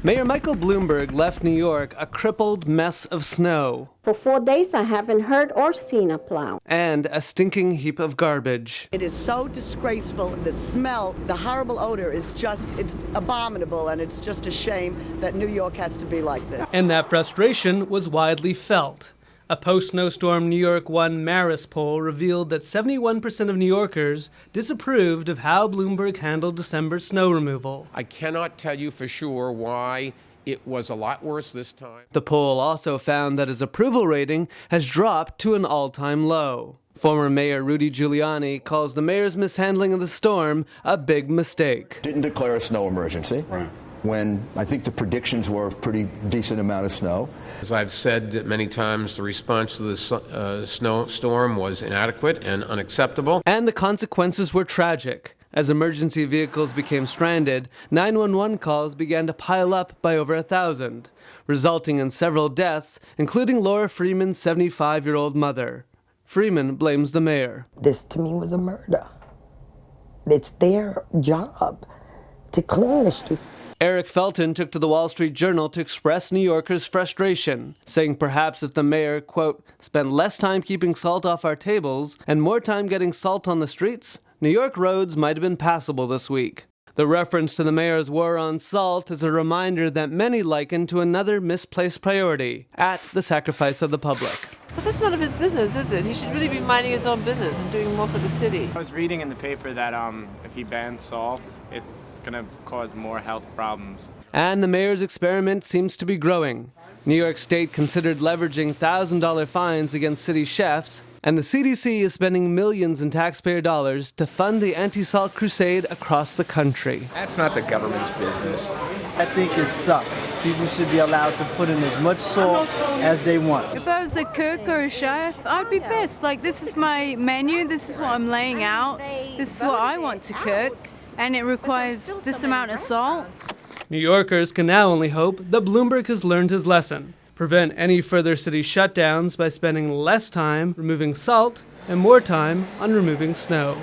Mayor Michael Bloomberg left New York a crippled mess of snow. For 4 days, I haven't heard or seen a plow. And a stinking heap of garbage. It is so disgraceful. The smell, the horrible odor is just, it's abominable, and it's just a shame that New York has to be like this. And that frustration was widely felt. A post-snowstorm New York 1 Marist poll revealed that 71% of New Yorkers disapproved of how Bloomberg handled December snow removal. I cannot tell you for sure why it was a lot worse this time. The poll also found that his approval rating has dropped to an all-time low. Former Mayor Rudy Giuliani calls the mayor's mishandling of the storm a big mistake. Didn't declare a snow emergency. Right. When I think the predictions were a pretty decent amount of snow. As I've said many times, the response to the snowstorm was inadequate and unacceptable. And the consequences were tragic. As emergency vehicles became stranded, 911 calls began to pile up by over 1,000, resulting in several deaths, including Laura Freeman's 75-year-old mother. Freeman blames the mayor. This, to me, was a murder. It's their job to clean the street. Eric Felton took to the Wall Street Journal to express New Yorkers' frustration, saying perhaps if the mayor, quote, spent less time keeping salt off our tables and more time getting salt on the streets, New York roads might have been passable this week. The reference to the mayor's war on salt is a reminder that many liken to another misplaced priority, at the sacrifice of the public. But that's none of his business, is it? He should really be minding his own business and doing more for the city. I was reading in the paper that if he bans salt, it's going to cause more health problems. And the mayor's experiment seems to be growing. New York State considered leveraging $1,000 fines against city chefs, and the CDC is spending millions in taxpayer dollars to fund the anti-salt crusade across the country. That's not the government's business. I think it sucks. People should be allowed to put in as much salt as they want. If I was a cook or a chef, I'd be pissed. Like, this is my menu, this is what I'm laying out, this is what I want to cook, and it requires this amount of salt. New Yorkers can now only hope that Bloomberg has learned his lesson. Prevent any further city shutdowns by spending less time removing salt and more time on removing snow.